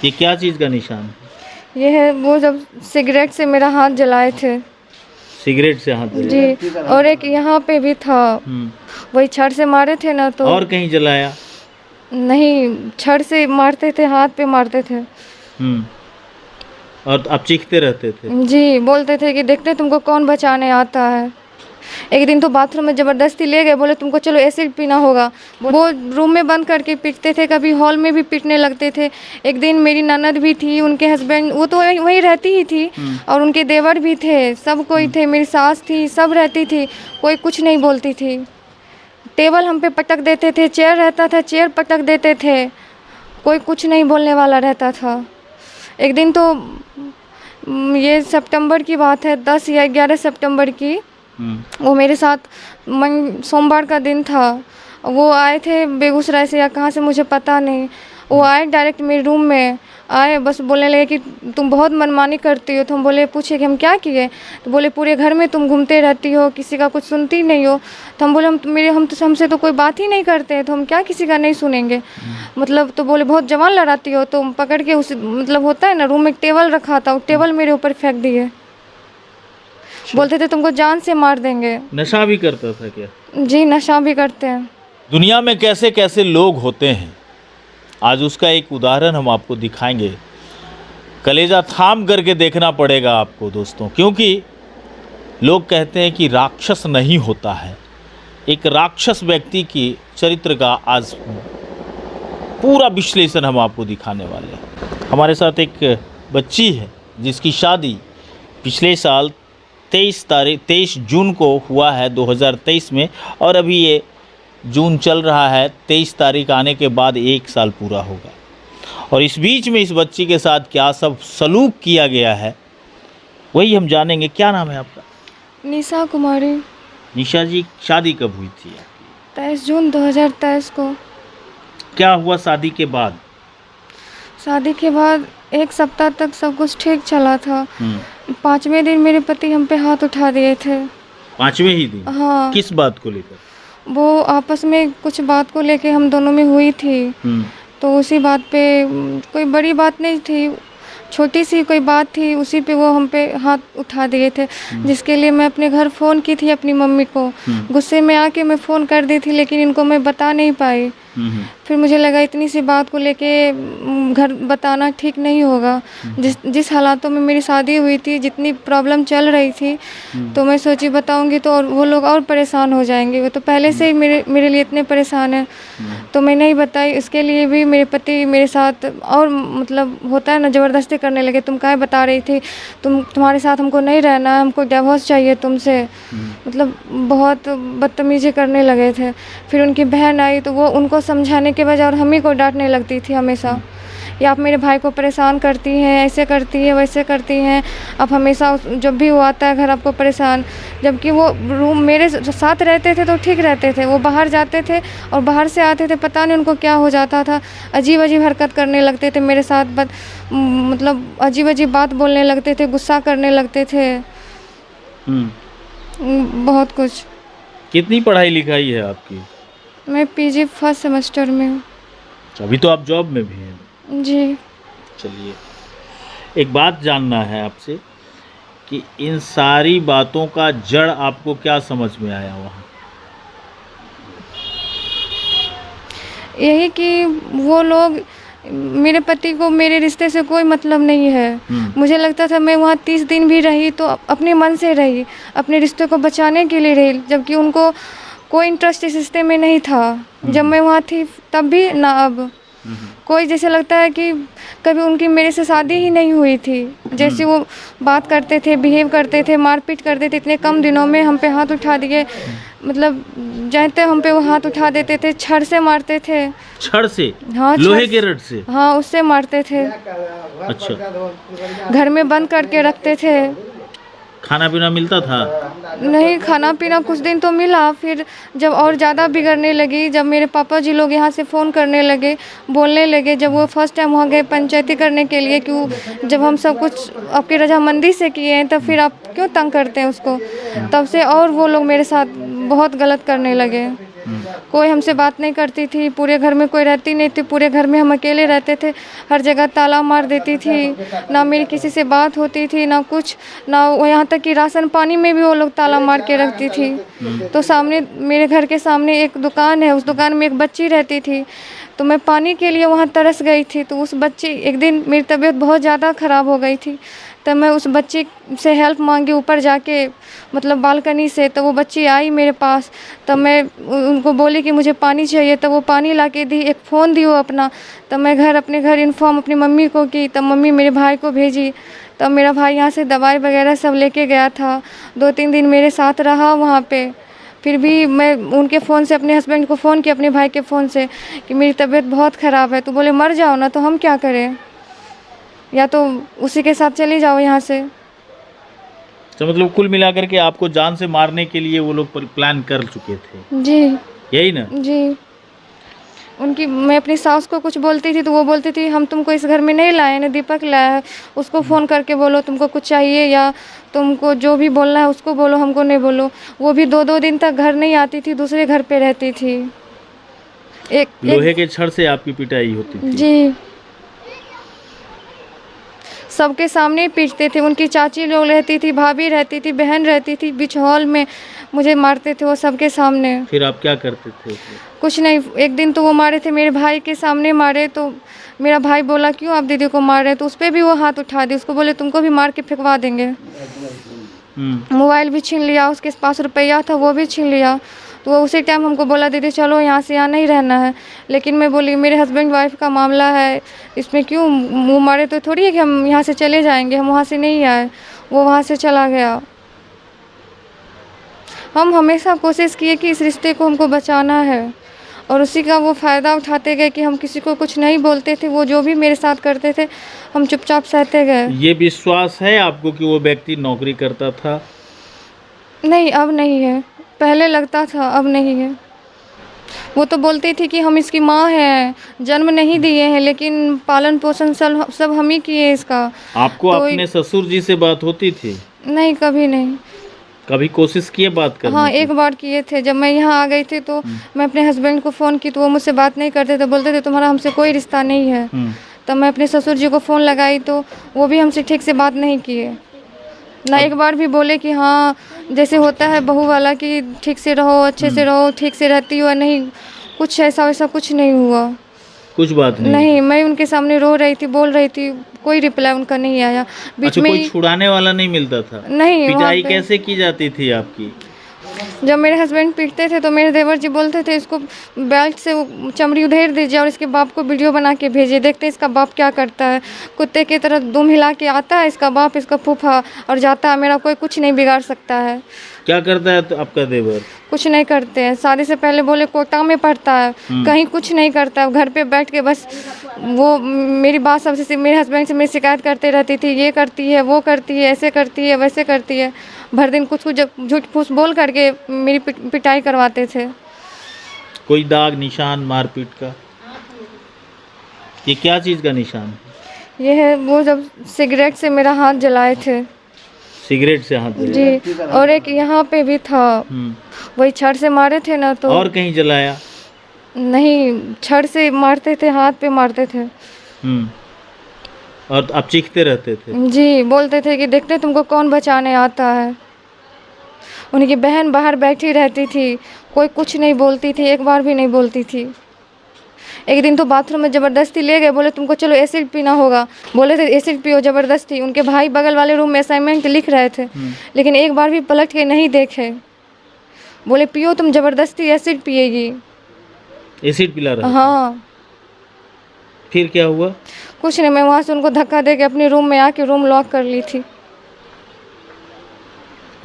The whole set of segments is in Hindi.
ये क्या चीज़ का निशान है? ये है वो जब सिगरेट से मेरा हाथ जलाए थे। सिगरेट से हाथ जलाया? जी, और एक यहाँ पे भी था, वही छड़ से मारे थे ना तो। और कहीं जलाया? नहीं, छड़ से मारते थे, हाथ पे मारते थे। और आप चीखते रहते थे? जी, बोलते थे कि देखते तुमको कौन बचाने आता है। एक दिन तो बाथरूम में ज़बरदस्ती ले गए, बोले तुमको चलो एसिड पीना होगा। वो रूम में बंद करके पीटते थे, कभी हॉल में भी पीटने लगते थे। एक दिन मेरी ननद भी थी, उनके हस्बैंड, वो तो वहीं रहती ही थी, और उनके देवर भी थे, सब कोई थे, मेरी सास थी, सब रहती थी, कोई कुछ नहीं बोलती थी। टेबल हम पे पटक देते थे, चेयर रहता था, चेयर पटक देते थे, कोई कुछ नहीं बोलने वाला रहता था। एक दिन तो ये सितंबर की बात है, 10 या 11 सितंबर की, वो मेरे साथ सोमवार का दिन था, वो आए थे बेगूसराय से या कहाँ से मुझे पता नहीं। वो आए डायरेक्ट मेरे रूम में आए, बस बोलने लगे कि तुम बहुत मनमानी करती हो। तो हम बोले, पूछे कि हम क्या किए? तो बोले पूरे घर में तुम घूमते रहती हो, किसी का कुछ सुनती नहीं हो। तो हम बोले हमसे तो कोई बात ही नहीं करते, तो हम क्या किसी का नहीं सुनेंगे मतलब। तो बोले बहुत जवान लड़ाती हो। तो पकड़ के उस मतलब होता है ना, रूम में एक टेबल रखा था, वो टेबल मेरे ऊपर फेंक दिए। बोलते थे तुमको जान से मार देंगे। नशा भी करता था क्या? जी, नशा भी करते हैं। दुनिया में कैसे कैसे लोग होते हैं, आज उसका एक उदाहरण हम आपको दिखाएंगे। कलेजा थाम करके देखना पड़ेगा आपको दोस्तों, क्योंकि लोग कहते हैं कि राक्षस नहीं होता है। एक राक्षस व्यक्ति की चरित्र का आज पूरा विश्लेषण हम आपको दिखाने वाले हैं। हमारे साथ एक बच्ची है जिसकी शादी पिछले साल 23 जून को हुआ है 2023 में, और अभी ये जून चल रहा है, 23 तारीख आने के बाद 1 साल पूरा होगा। और इस बीच में इस बच्ची के साथ क्या सब सलूक किया गया है वही हम जानेंगे। क्या नाम है आपका? निशा कुमारी। निशा जी, शादी कब हुई थी? 23 जून 2023 को। क्या हुआ शादी के बाद? शादी के बाद 1 सप्ताह तक सब कुछ ठीक चला था। 5वें दिन मेरे पति हम पे हाथ उठा दिए थे। 5वें ही दिन? हाँ। किस बात को लेकर? वो आपस में कुछ बात को लेके हम दोनों में हुई थी, तो उसी बात पे, कोई बड़ी बात नहीं थी, छोटी सी कोई बात थी, उसी पे वो हम पे हाथ उठा दिए थे। जिसके लिए मैं अपने घर फ़ोन की थी अपनी मम्मी को, गुस्से में आके मैं फ़ोन कर दी थी, लेकिन इनको मैं बता नहीं पाई। फिर मुझे लगा इतनी सी बात को लेके घर बताना ठीक नहीं होगा। जिस हालातों में मेरी शादी हुई थी, जितनी प्रॉब्लम चल रही थी, तो मैं सोची बताऊंगी तो और वो लोग और परेशान हो जाएंगे। वो तो पहले से ही मेरे लिए इतने परेशान हैं, तो मैं नहीं बताई। इसके लिए भी मेरे पति मेरे साथ और मतलब होता है ना, ज़बरदस्ती करने लगे। तुम काहे बता रही थी, तुम्हारे साथ हमको नहीं रहना है, हमको डिवोर्स चाहिए तुमसे, मतलब बहुत बदतमीजी करने लगे थे। फिर उनकी बहन आई तो वो उनको समझाने के बजाय और हम ही को डांटने लगती थी हमेशा, या आप मेरे भाई को परेशान करती हैं, ऐसे करती है, वैसे करती हैं, आप हमेशा जब भी वो आता है घर आपको परेशान। जबकि वो रूम मेरे साथ रहते थे तो ठीक रहते थे, वो बाहर जाते थे और बाहर से आते थे, पता नहीं उनको क्या हो जाता था, अजीब अजीब हरकत करने लगते थे मेरे साथ, मतलब अजीब अजीब बात बोलने लगते थे, गुस्सा करने लगते थे, बहुत कुछ। कितनी पढ़ाई लिखाई है आपकी? मैं पीजी फर्स्ट सेमेस्टर में हूँ। अभी तो आप जॉब में भी हैं? जी। चलिए, एक बात जानना है आपसे कि इन सारी बातों का जड़ आपको क्या समझ में आया वहाँ? यही कि वो लोग, मेरे पति को मेरे रिश्ते से कोई मतलब नहीं है। मुझे लगता था मैं वहाँ 30 दिन भी रही तो अपने मन से रही, अपने रिश्ते को बचाने के लिए रही, जबकि उनको कोई इंटरेस्ट इस रिश्ते में नहीं था। जब मैं वहाँ थी तब भी ना, अब कोई जैसे लगता है कि कभी उनकी मेरे से शादी ही नहीं हुई थी। जैसे वो बात करते थे, बिहेव करते थे, मारपीट करते थे, इतने कम दिनों में हम पे हाथ उठा दिए। मतलब जानते हम पे वो हाथ उठा देते थे, छड़ से मारते थे। छड़ से? हाँ, लोहे के रड से? हाँ, उससे मारते थे। अच्छा। घर में बंद करके रखते थे। खाना पीना मिलता था? नहीं, खाना पीना कुछ दिन तो मिला, फिर जब और ज़्यादा बिगड़ने लगी, जब मेरे पापा जी लोग यहाँ से फ़ोन करने लगे, बोलने लगे, जब वो फर्स्ट टाइम वहाँ गए पंचायती करने के लिए, क्यों जब हम सब कुछ आपकी रजामंदी से किए हैं तब फिर आप क्यों तंग करते हैं उसको, तब से और वो लोग मेरे साथ बहुत गलत करने लगे। कोई हमसे बात नहीं करती थी, पूरे घर में कोई रहती नहीं थी, पूरे घर में हम अकेले रहते थे, हर जगह ताला मार देती थी, ना मेरी किसी से बात होती थी ना कुछ, ना वो यहाँ तक कि राशन पानी में भी वो लोग ताला मार के रखती थी। तो सामने मेरे घर के सामने एक दुकान है, उस दुकान में एक बच्ची रहती थी, तो मैं पानी के लिए वहाँ तरस गई थी। तो उस बच्ची, एक दिन मेरी तबीयत बहुत ज़्यादा ख़राब हो गई थी, तब मैं उस बच्ची से हेल्प मांगी ऊपर जाके, मतलब बालकनी से। तो वो बच्ची आई मेरे पास, तब मैं उनको बोली कि मुझे पानी चाहिए, तब वो पानी ला के दी, एक फ़ोन दी वो अपना। तब मैं अपने घर इन्फॉर्म अपनी मम्मी को की, तब मम्मी मेरे भाई को भेजी, तब मेरा भाई यहाँ से दवाई वगैरह सब लेके गया था, 2-3 दिन मेरे साथ रहा वहाँ पे। फिर भी मैं उनके फ़ोन से अपने हस्बैंड को फ़ोन किया, अपने भाई के फ़ोन से, कि मेरी तबीयत बहुत ख़राब है। तो बोले मर जाओ ना, तो हम क्या करें, या तो उसी के साथ चली जाओ यहाँ से। तो मतलब कुल मिलाकर के आपको जान से मारने के लिए वो लोग प्लान कर चुके थे, जी यही ना? जी। मैं अपनी सास को कुछ बोलती थी तो वो बोलती थी हम तुमको इस घर में नहीं लाए ना, दीपक लाया है, उसको फ़ोन करके बोलो तुमको कुछ चाहिए, या तुमको जो भी बोलना है उसको बोलो, हमको नहीं बोलो। वो भी 2-2 दिन तक घर नहीं आती थी, दूसरे घर पे रहती थी। लोहे के छड़ से आपकी पिटाई होती थी? जी, सबके सामने पीटते थे। उनकी चाची लोग रहती थी, भाभी रहती थी, बहन रहती थी, बीच हॉल में मुझे मारते थे वो सबके सामने। फिर आप क्या करते थे? कुछ नहीं, एक दिन तो वो मारे थे, मेरे भाई के सामने मारे, तो मेरा भाई बोला क्यों आप दीदी को मार रहे, तो उस पर भी वो हाथ उठा दी, उसको बोले तुमको भी मार के फेंकवा देंगे। मोबाइल भी छीन लिया, उसके पास रुपया था वो भी छीन लिया। तो वो उसी टाइम हमको बोला दीदी चलो यहाँ से, यहाँ नहीं रहना है। लेकिन मैं बोली मेरे हस्बैंड वाइफ का मामला है, इसमें क्यों मुँह मारे, तो थोड़ी है कि हम यहाँ से चले जाएंगे, हम वहाँ से नहीं आए। वो वहाँ से चला गया। हम हमेशा कोशिश किए कि इस रिश्ते को हमको बचाना है, और उसी का वो फ़ायदा उठाते गए कि हम किसी को कुछ नहीं बोलते थे। वो जो भी मेरे साथ करते थे हम चुपचाप सहते गए। ये विश्वास है आपको कि वो व्यक्ति नौकरी करता था? नहीं, अब नहीं है, पहले लगता था, अब नहीं है। वो तो बोलती थी कि हम इसकी माँ हैं, जन्म नहीं दिए हैं, लेकिन पालन पोषण सब हम ही किए इसका। आपको तो अपने ससुर जी से बात होती थी? नहीं, कभी नहीं। कभी कोशिश किए बात करने हाँ, की? एक बार किए थे, जब मैं यहाँ आ गई थी तो मैं अपने हस्बैंड को फ़ोन की तो वो मुझसे बात नहीं करते थे, बोलते थे तुम्हारा हमसे कोई रिश्ता नहीं है। तब मैं अपने ससुर जी को फ़ोन लगाई तो वो भी हमसे ठीक से बात नहीं किए ना। एक बार भी बोले कि हाँ जैसे होता है बहू वाला कि ठीक से रहो, अच्छे से रहो, ठीक से रहती हो, नहीं कुछ ऐसा वैसा कुछ नहीं हुआ। कुछ बात नहीं? नहीं, मैं उनके सामने रो रही थी, बोल रही थी, कोई रिप्लाई उनका नहीं आया। बीच अच्छा, में कोई छुड़ाने वाला नहीं मिलता था? नहीं, पिटाई कैसे की जाती थी आपकी? जब मेरे हस्बैंड पीटते थे तो मेरे देवर जी बोलते थे इसको बेल्ट से वो चमड़ी उधेड़ दीजिए और इसके बाप को वीडियो बना के भेजिए, देखते हैं इसका बाप क्या करता है। कुत्ते की तरह दुम हिला के आता है इसका बाप, इसका फूफा, और जाता है। मेरा कोई कुछ नहीं बिगाड़ सकता है। क्या करता है तो आपका देवर? कुछ नहीं करते हैं। शादी से पहले बोले कोटा में पढ़ता है, कहीं कुछ नहीं करता है, घर पे बैठ के बस वो मेरी बात सबसे मेरे हस्बैंड से मेरी शिकायत करते रहती थी, ये करती है, वो करती है, ऐसे करती है, वैसे करती है। भर दिन कुछ झूठ फूस बोल करके मेरी पिटाई करवाते थे। कोई दाग निशान मारपीट का? ये क्या चीज़ का निशान? ये है वो जब सिगरेट से मेरा हाथ जलाए थे। सिगरेट से हाथ जलाया? जी, और एक यहाँ पे भी था, वही छड़ से मारे थे ना। तो और कहीं जलाया? नहीं, छड़ से मारते थे, हाथ पे मारते थे। और आप चीखते रहते थे? जी, बोलते थे कि देखते तुमको कौन बचाने आता है। उनकी बहन बाहर बैठी रहती थी, कोई कुछ नहीं बोलती थी, एक बार भी नहीं बोलती थी। एक दिन तो बाथरूम में ज़बरदस्ती ले गए, बोले तुमको चलो एसिड पीना होगा, बोले थे एसिड पियो ज़बरदस्ती। उनके भाई बगल वाले रूम में असाइनमेंट लिख रहे थे, लेकिन एक बार भी पलट के नहीं देखे, बोले पियो तुम ज़बरदस्ती एसिड पिएगी। एसिड पिला रहा? हाँ। फिर क्या हुआ? कुछ नहीं, मैं वहाँ से उनको धक्का दे के अपने रूम में आके रूम लॉक कर ली थी।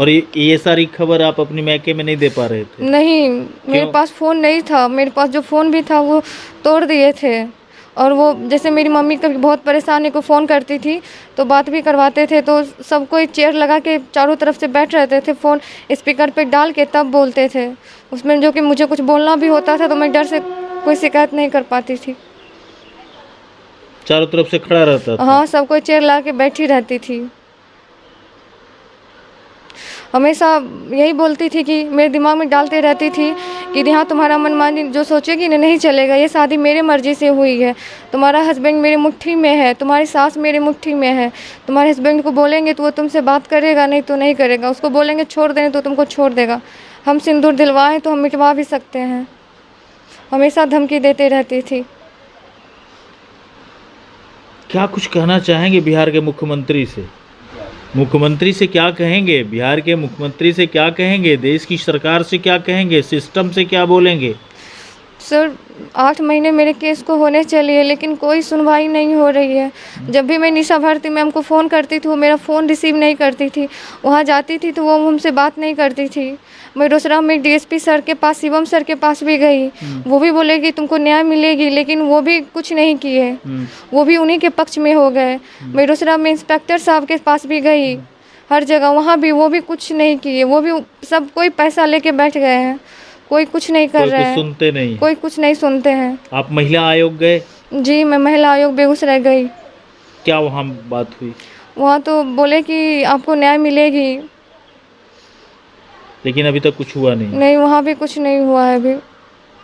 और ये सारी खबर आप अपनी मैके में नहीं दे पा रहे थे? नहीं, मेरे पास फ़ोन नहीं था, मेरे पास जो फ़ोन भी था वो तोड़ दिए थे। और वो जैसे मेरी मम्मी कभी बहुत परेशानी को फ़ोन करती थी तो बात भी करवाते थे, तो सब कोई चेयर लगा के चारों तरफ से बैठ रहते थे, फ़ोन स्पीकर पे डाल के तब बोलते थे उसमें, जो कि मुझे कुछ बोलना भी होता था तो मैं डर से कोई शिकायत नहीं कर पाती थी। चारों तरफ से खड़ा रहता था? हाँ, सब कोई चेयर ला के बैठी रहती थी। हमेशा यही बोलती थी कि मेरे दिमाग में डालते रहती थी कि हाँ तुम्हारा मनमानी जो सोचेगी ना नहीं चलेगा, ये शादी मेरे मर्जी से हुई है, तुम्हारा हस्बैंड मेरे मुट्ठी में है, तुम्हारी सास मेरे मुट्ठी में है, तुम्हारे हस्बैंड को बोलेंगे तो वो तुमसे बात करेगा, नहीं तो नहीं करेगा, उसको बोलेंगे छोड़ देने तो तुमको छोड़ देगा, हम सिंदूर दिलवाएं तो हम मिटवा भी सकते हैं। हमेशा धमकी देते रहती थी। क्या कुछ कहना चाहेंगे बिहार के मुख्यमंत्री से? मुख्यमंत्री से क्या कहेंगे? बिहार के मुख्यमंत्री से क्या कहेंगे? देश की सरकार से क्या कहेंगे? सिस्टम से क्या बोलेंगे? सर 8 महीने मेरे केस को होने चलिए लेकिन कोई सुनवाई नहीं हो रही है। जब भी मैं निशा भारती मैम को फ़ोन करती थी वो मेरा फ़ोन रिसीव नहीं करती थी, वहाँ जाती थी तो वो हमसे बात नहीं करती थी। मैं दूसरा में डीएसपी सर के पास, शिवम सर के पास भी गई, वो भी बोले कि तुमको न्याय मिलेगी, लेकिन वो भी कुछ नहीं किए, वो भी उन्हीं के पक्ष में हो गए। मैं दूसरा में इंस्पेक्टर साहब के पास भी गई, हर जगह, वहाँ भी वो भी कुछ नहीं किए, वो भी सब कोई पैसा लेके बैठ गए हैं, कोई कुछ नहीं कर रहे हैं, सुनते नहीं, कोई कुछ नहीं सुनते हैं। आप महिला आयोग गए? जी मैं महिला आयोग बेगूसराय गई। क्या वहाँ बात हुई? वहाँ तो बोले कि आपको न्याय मिलेगी, लेकिन अभी तक कुछ हुआ नहीं। नहीं वहाँ भी कुछ नहीं हुआ है अभी।